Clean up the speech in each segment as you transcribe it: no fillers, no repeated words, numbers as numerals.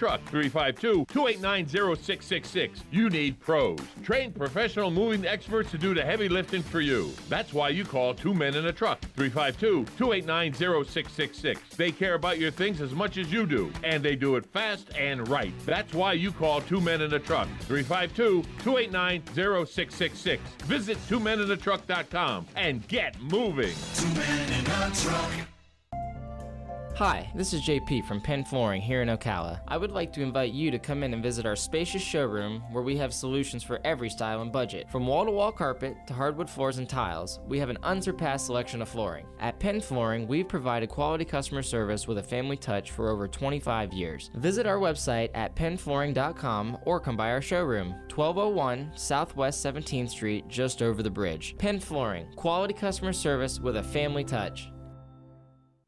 truck. 352-289-0666. You need pros. Trained professional moving experts to do the heavy lifting for you. That's why you call Two Men in a Truck. 352-289-0666. They care about your things as much as you do, and they do it fast and right. That's why you call Two Men in a Truck. 352-289-0666. Visit twomeninatruck.com and get moving. Two Men in a Truck. Hi, this is JP from Penn Flooring here in Ocala. I would like to invite you to come in and visit our spacious showroom where we have solutions for every style and budget. From wall-to-wall carpet to hardwood floors and tiles, we have an unsurpassed selection of flooring. At Penn Flooring, we've provided quality customer service with a family touch for over 25 years. Visit our website at pennflooring.com or come by our showroom, 1201 Southwest 17th Street, just over the bridge. Penn Flooring, quality customer service with a family touch.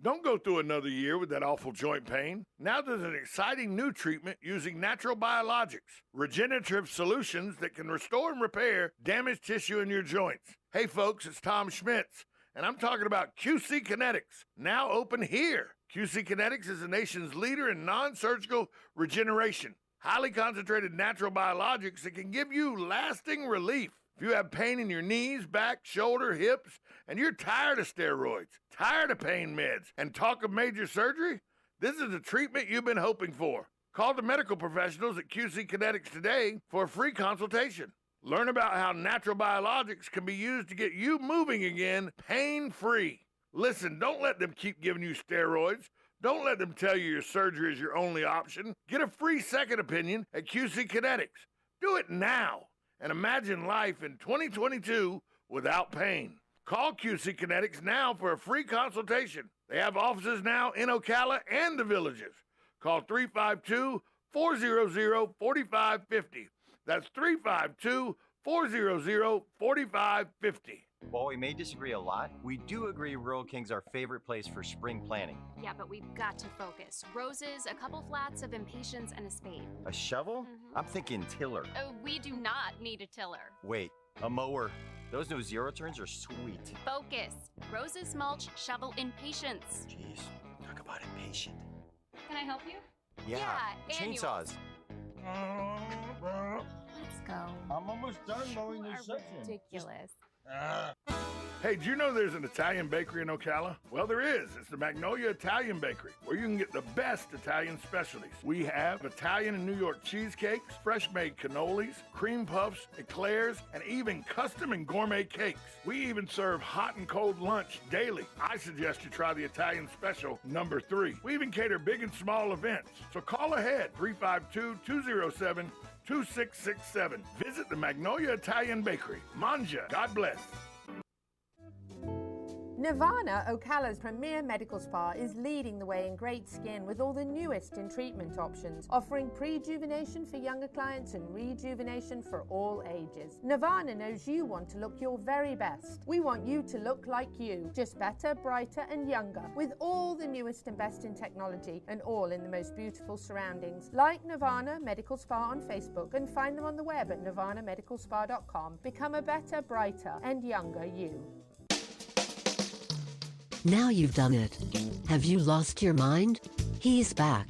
Don't go through another year with that awful joint pain. Now there's an exciting new treatment using natural biologics, regenerative solutions that can restore and repair damaged tissue in your joints. Hey folks, it's Tom Schmitz, and I'm talking about QC Kinetics, now open here. QC Kinetics is the nation's leader in non-surgical regeneration, highly concentrated natural biologics that can give you lasting relief. If you have pain in your knees, back, shoulder, hips, and you're tired of steroids, tired of pain meds, and talk of major surgery, this is the treatment you've been hoping for. Call the medical professionals at QC Kinetics today for a free consultation. Learn about how natural biologics can be used to get you moving again pain-free. Listen, don't let them keep giving you steroids. Don't let them tell you your surgery is your only option. Get a free second opinion at QC Kinetics. Do it now and imagine life in 2022 without pain. Call QC Kinetics now for a free consultation. They have offices now in Ocala and the Villages. Call 352-400-4550. That's 352-400-4550. While we may disagree a lot, we do agree Rural King's our favorite place for spring planting. Yeah, but we've got to focus. Roses, a couple flats of impatiens, and a spade. A shovel? Mm-hmm. I'm thinking tiller. We do not need a tiller. Wait, a mower. Those new zero turns are sweet. Focus. Roses, mulch, shovel, impatiens. Jeez, talk about impatient. Can I help you? Yeah, annuals. chainsaws. Let's go. I'm almost done mowing You this are section. ridiculous. Hey, do you know there's an Italian bakery in Ocala? Well, there is. It's the Magnolia Italian Bakery, where you can get the best Italian specialties. We have Italian and New York cheesecakes, fresh-made cannolis, cream puffs, eclairs, and even custom and gourmet cakes. We even serve hot and cold lunch daily. I suggest you try the Italian special number 3. We even cater big and small events. So call ahead, 352-207-2667. Visit the Magnolia Italian Bakery. Manja, God bless. Nirvana, Ocala's premier medical spa, is leading the way in great skin with all the newest in treatment options, offering prejuvenation for younger clients and rejuvenation for all ages. Nirvana knows you want to look your very best. We want you to look like you, just better, brighter and younger, with all the newest and best in technology and all in the most beautiful surroundings. Like Nirvana Medical Spa on Facebook and find them on the web at nirvanamedicalspa.com. Become a better, brighter and younger you. Now you've done it. Have you lost your mind? He's back.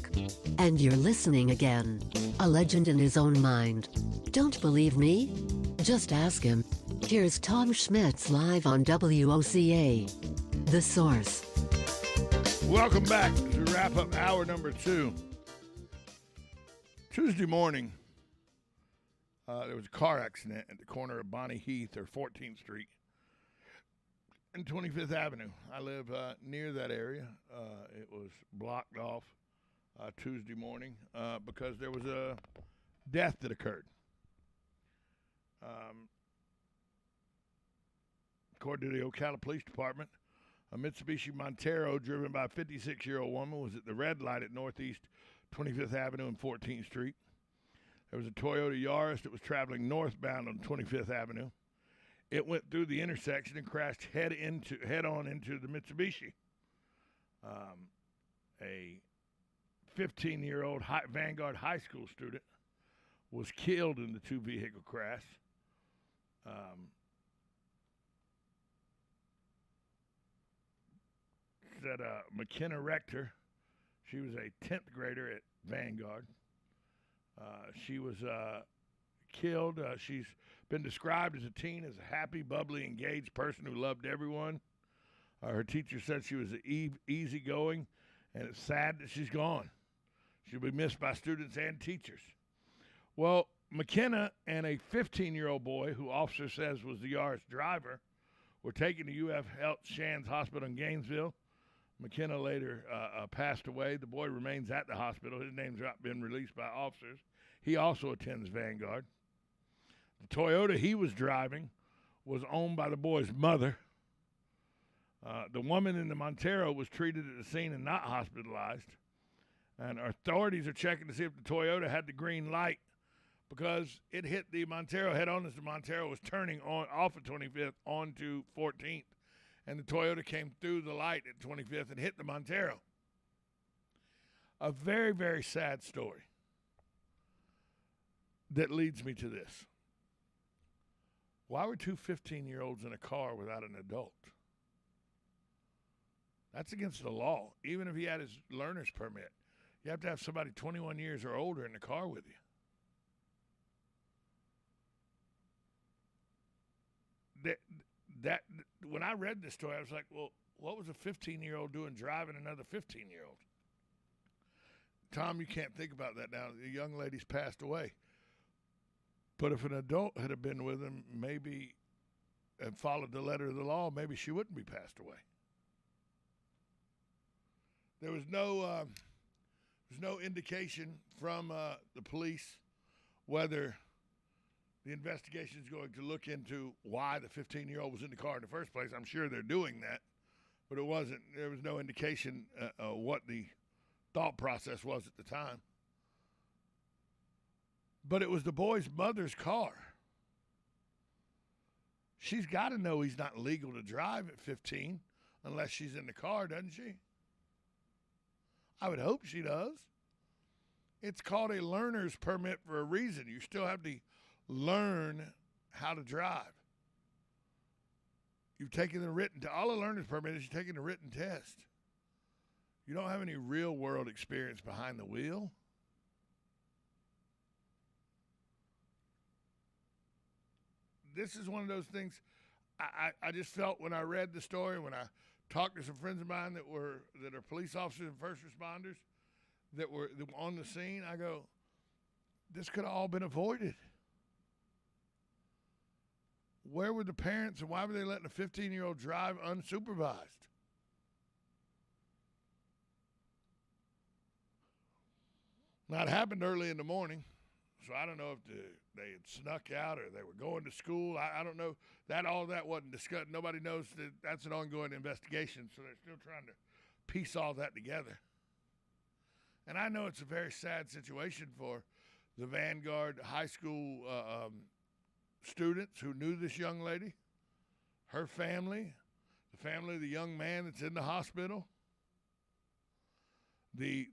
And you're listening again. A legend in his own mind. Don't believe me? Just ask him. Here's Tom Schmitz live on WOCA. The Source. Welcome back to wrap up hour number 2. Tuesday morning, there was a car accident at the corner of Bonnie Heath or 14th Street and 25th Avenue. I live near that area. It was blocked off Tuesday morning because there was a death that occurred. According to the Ocala Police Department, a Mitsubishi Montero driven by a 56-year-old woman was at the red light at Northeast 25th Avenue and 14th Street. There was a Toyota Yaris that was traveling northbound on 25th Avenue. It went through the intersection and crashed head on into the Mitsubishi. A 15-year-old Vanguard High School student was killed in the two-vehicle crash. Said McKenna Rector, she was a 10th grader at Vanguard. She was killed. She's been described as a teen as a happy, bubbly, engaged person who loved everyone. Her teacher said she was easygoing, and it's sad that she's gone. She'll be missed by students and teachers. Well, McKenna and a 15-year-old boy, who officer says was the Yaris driver, were taken to UF Health Shands Hospital in Gainesville. McKenna later passed away. The boy remains at the hospital. His name's not been released by officers. He also attends Vanguard. The Toyota he was driving was owned by the boy's mother. The woman in the Montero was treated at the scene and not hospitalized. And authorities are checking to see if the Toyota had the green light because it hit the Montero head on as the Montero was turning off of 25th onto 14th. And the Toyota came through the light at 25th and hit the Montero. A very, very sad story that leads me to this. Why were two 15-year-olds in a car without an adult? That's against the law, even if he had his learner's permit. You have to have somebody 21 years or older in the car with you. That when I read this story, I was like, well, what was a 15-year-old doing driving another 15-year-old? Tom, you can't think about that now. The young lady's passed away. But if an adult had been with him, maybe, and followed the letter of the law, maybe she wouldn't be passed away. There was no indication from the police whether the investigation is going to look into why the 15-year-old was in the car in the first place. I'm sure they're doing that, but it wasn't. There was no indication what the thought process was at the time. But it was the boy's mother's car. She's got to know he's not legal to drive at 15 unless she's in the car, doesn't she? I would hope she does. It's called a learner's permit for a reason. You still have to learn how to drive. You've taken the written test. All a learner's permit is you're taking the written test. You don't have any real world experience behind the wheel. This is one of those things I just felt when I read the story, when I talked to some friends of mine that are police officers and first responders that were on the scene. I go, this could have all been avoided. Where were the parents and why were they letting a 15-year-old drive unsupervised? Now, it happened early in the morning, so I don't know if they had snuck out or they were going to school. I don't know. All that wasn't discussed. Nobody knows that that's an ongoing investigation, so they're still trying to piece all that together. And I know it's a very sad situation for the Vanguard High School students who knew this young lady, her family, the family of the young man that's in the hospital, the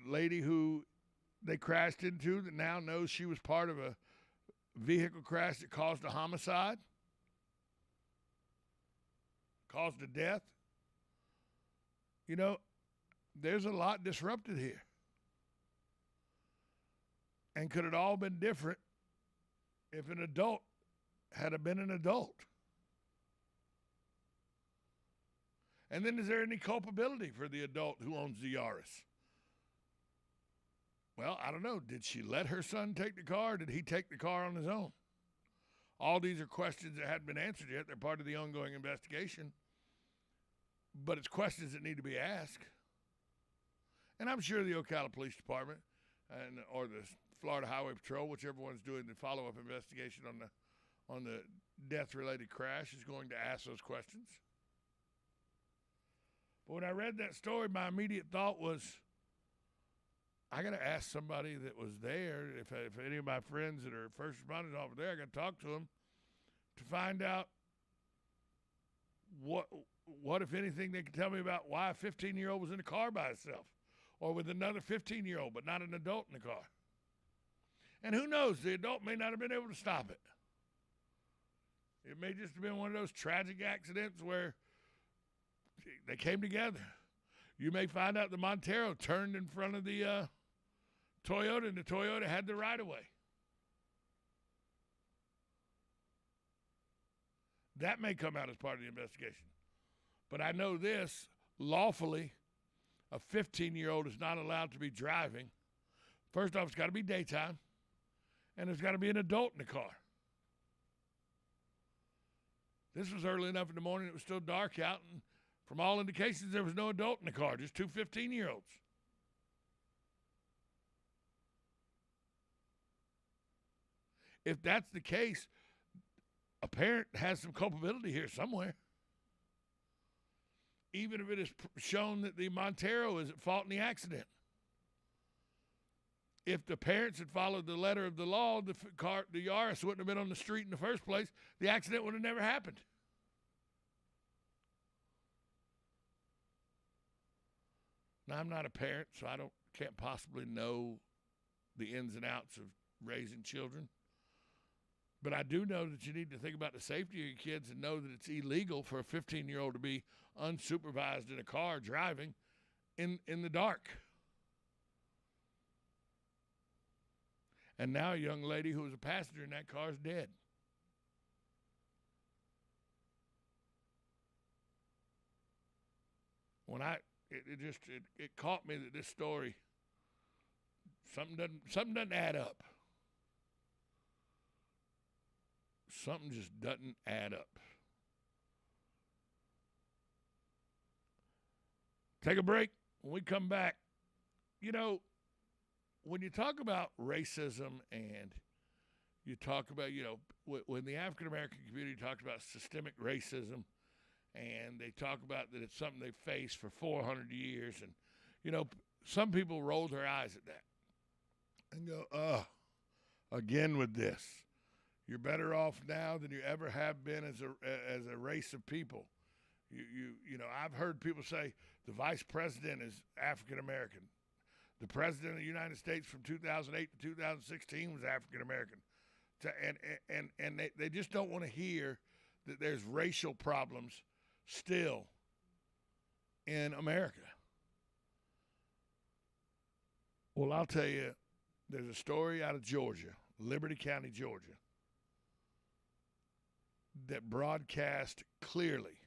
lady who they crashed into that now knows she was part of a vehicle crash that caused a homicide, caused a death. You know, there's a lot disrupted here. And could it all been different if an adult had been an adult? And then is there any culpability for the adult who owns the Yaris? Well, I don't know. Did she let her son take the car? Or did he take the car on his own? All these are questions that hadn't been answered yet. They're part of the ongoing investigation. But it's questions that need to be asked. And I'm sure the Ocala Police Department or the Florida Highway Patrol, whichever one's doing the follow-up investigation on the death-related crash, is going to ask those questions. But when I read that story, my immediate thought was, I got to ask somebody that was there. If any of my friends that are first responders over there, I got to talk to them to find out what if anything, they can tell me about why a 15-year-old was in the car by himself or with another 15-year-old, but not an adult in the car. And who knows, the adult may not have been able to stop it. It may just have been one of those tragic accidents where they came together. You may find out the Montero turned in front of the Toyota, and the Toyota had the right-of-way. That may come out as part of the investigation. But I know this, lawfully, a 15-year-old is not allowed to be driving. First off, it's got to be daytime, and there's got to be an adult in the car. This was early enough in the morning, it was still dark out, and from all indications, there was no adult in the car, just two 15-year-olds. If that's the case, a parent has some culpability here somewhere. Even if it is shown that the Montero is at fault in the accident. If the parents had followed the letter of the law, the Yaris wouldn't have been on the street in the first place. The accident would have never happened. Now, I'm not a parent, so I can't possibly know the ins and outs of raising children. But I do know that you need to think about the safety of your kids and know that it's illegal for a 15-year-old to be unsupervised in a car driving in the dark. And now a young lady who was a passenger in that car is dead. When it caught me that this story, something doesn't add up. Something just doesn't add up. Take a break. When we come back, when you talk about racism and you talk about, when the African-American community talks about systemic racism and they talk about that it's something they faced for 400 years and, some people roll their eyes at that and go, again with this. You're better off now than you ever have been as a race of people. I've heard people say the vice president is African American. The president of the United States from 2008 to 2016 was African American. And they just don't want to hear that there's racial problems still in America. Well, I'll tell you, there's a story out of Georgia, Liberty County, Georgia, that broadcast clearly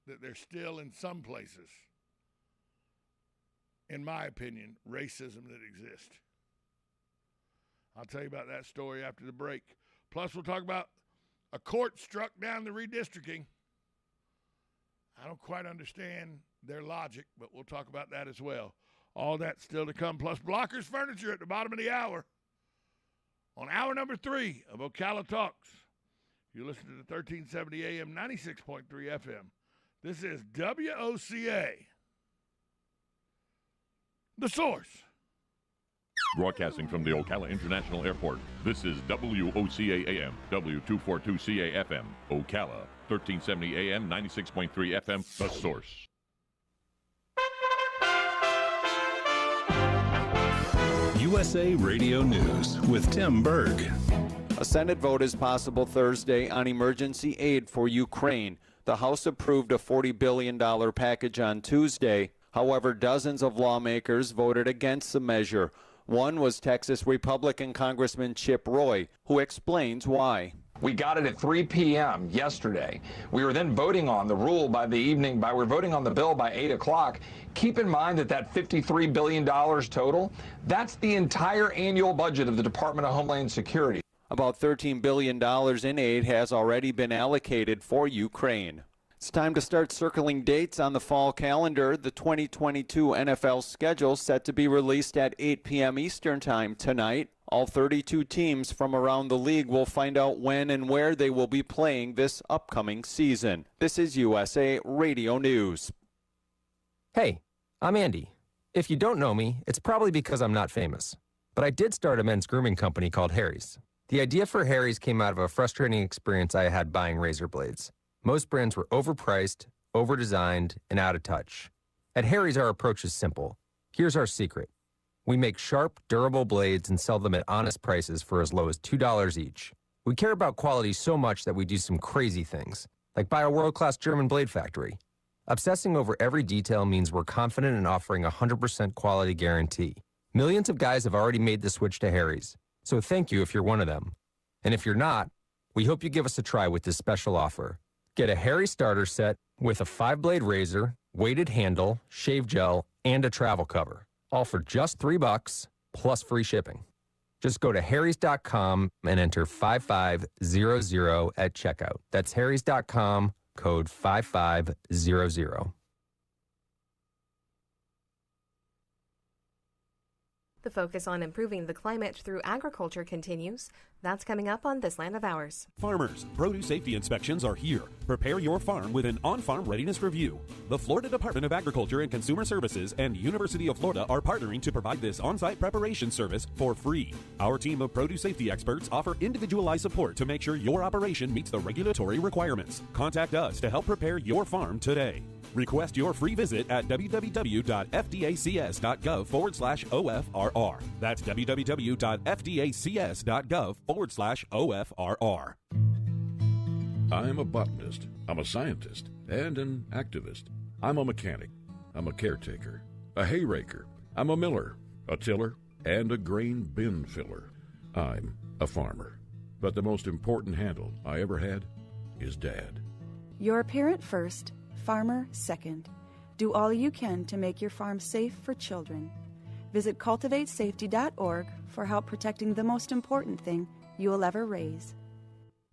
that there's still in some places, in my opinion, racism that exists. I'll tell you about that story after the break. Plus, we'll talk about a court struck down the redistricting. I don't quite understand their logic, but we'll talk about that as well. All that still to come, plus Blockers Furniture at the bottom of the hour on hour number 3 of Ocala Talks. You listen to the 1370 AM, 96.3 FM. This is WOCA, The Source. Broadcasting from the Ocala International Airport, this is WOCA AM, W242CA FM, Ocala, 1370 AM, 96.3 FM, The Source. USA Radio News with Tim Berg. A Senate vote is possible Thursday on emergency aid for Ukraine. The House approved a $40 billion package on Tuesday. However, dozens of lawmakers voted against the measure. One was Texas Republican Congressman Chip Roy, who explains why. We got it at 3 p.m. yesterday. We were then voting on the rule by the evening. We're voting on the bill by 8 o'clock. Keep in mind that $53 billion total, that's the entire annual budget of the Department of Homeland Security. About $13 billion in aid has already been allocated for Ukraine. It's time to start circling dates on the fall calendar. The 2022 NFL schedule set to be released at 8 p.m. Eastern Time tonight. All 32 teams from around the league will find out when and where they will be playing this upcoming season. This is USA Radio News. Hey, I'm Andy. If you don't know me, it's probably because I'm not famous. But I did start a men's grooming company called Harry's. The idea for Harry's came out of a frustrating experience I had buying razor blades. Most brands were overpriced, overdesigned, and out of touch. At Harry's, our approach is simple. Here's our secret. We make sharp, durable blades and sell them at honest prices for as low as $2 each. We care about quality so much that we do some crazy things, like buy a world-class German blade factory. Obsessing over every detail means we're confident in offering a 100% quality guarantee, Millions of guys have already made the switch to Harry's, so thank you if you're one of them. And if you're not, we hope you give us a try with this special offer. Get a Harry starter set with a 5-blade razor, weighted handle, shave gel, and a travel cover, all for just $3 plus free shipping. Just go to harrys.com and enter 5500 at checkout. That's harrys.com, code 5500. The focus on improving the climate through agriculture continues. That's coming up on This Land of Ours. Farmers, produce safety inspections are here. Prepare your farm with an on-farm readiness review. The Florida Department of Agriculture and Consumer Services and University of Florida are partnering to provide this on-site preparation service for free. Our team of produce safety experts offer individualized support to make sure your operation meets the regulatory requirements. Contact us to help prepare your farm today. Request your free visit at www.fdacs.gov/OFRR. That's www.fdacs.gov/OFRR. I'm a botanist, I'm a scientist, and an activist. I'm a mechanic, I'm a caretaker, a hay raker, I'm a miller, a tiller, and a grain bin filler. I'm a farmer. But the most important handle I ever had is Dad. You're a parent first, farmer second. Do all you can to make your farm safe for children. Visit cultivatesafety.org for help protecting the most important thing you will ever raise.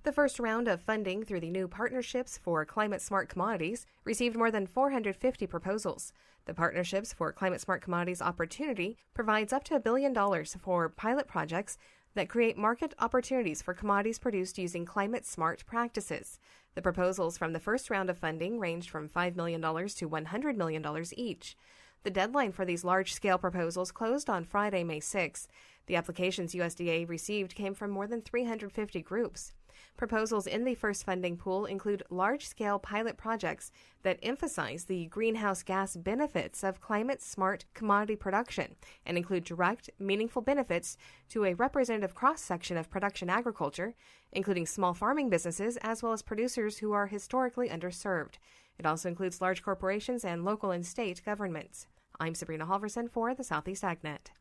The first round of funding through the new Partnerships for Climate Smart Commodities received more than 450 proposals. The Partnerships for Climate Smart Commodities opportunity provides up to $1 billion for pilot projects that create market opportunities for commodities produced using climate-smart practices. The proposals from the first round of funding ranged from $5 million to $100 million each. The deadline for these large-scale proposals closed on Friday, May 6. The applications USDA received came from more than 350 groups. Proposals in the first funding pool include large-scale pilot projects that emphasize the greenhouse gas benefits of climate-smart commodity production and include direct, meaningful benefits to a representative cross-section of production agriculture, including small farming businesses as well as producers who are historically underserved. It also includes large corporations and local and state governments. I'm Sabrina Halverson for the Southeast AgNet.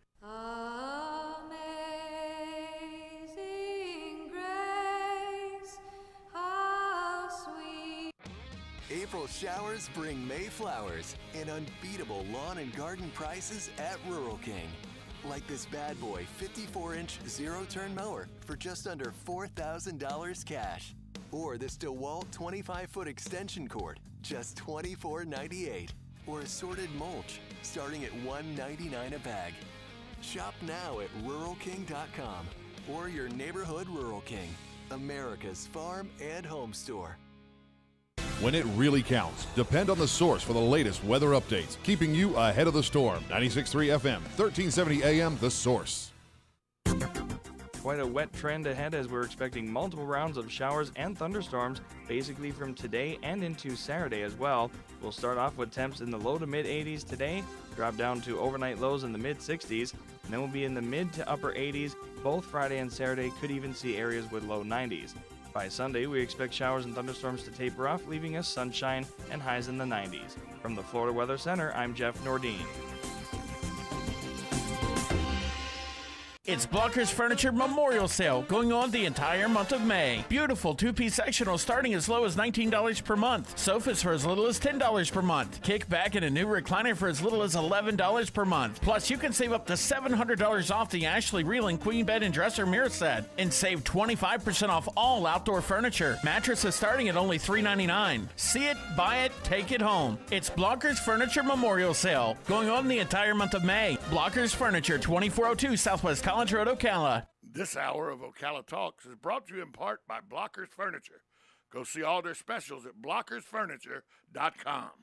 April showers bring May flowers and unbeatable lawn and garden prices at Rural King. Like this bad boy 54-inch zero-turn mower for just under $4,000 cash. Or this DeWalt 25-foot extension cord, just $24.98. Or assorted mulch, starting at $1.99 a bag. Shop now at RuralKing.com or your neighborhood Rural King, America's farm and home store. When it really counts, depend on the source for the latest weather updates, keeping you ahead of the storm. 96.3 FM, 1370 AM, The Source. Quite a wet trend ahead as we're expecting multiple rounds of showers and thunderstorms basically from today and into Saturday as well. We'll start off with temps in the low to mid 80s today, drop down to overnight lows in the mid 60s, and then we'll be in the mid to upper 80s. Both Friday and Saturday could even see areas with low 90s. By Sunday, we expect showers and thunderstorms to taper off, leaving us sunshine and highs in the 90s. From the Florida Weather Center, I'm Jeff Nordine. It's Blockers Furniture Memorial Sale going on the entire month of May. Beautiful two-piece sectional starting as low as $19 per month. Sofas for as little as $10 per month. Kick back in a new recliner for as little as $11 per month. Plus, you can save up to $700 off the Ashley Reeling Queen Bed and Dresser Mirror Set. And save 25% off all outdoor furniture. Mattresses starting at only $3.99. See it, buy it, take it home. It's Blockers Furniture Memorial Sale going on the entire month of May. Blockers Furniture, 2402 Southwest College Road, Ocala. This hour of Ocala Talks is brought to you in part by Blockers Furniture. Go see all their specials at blockersfurniture.com.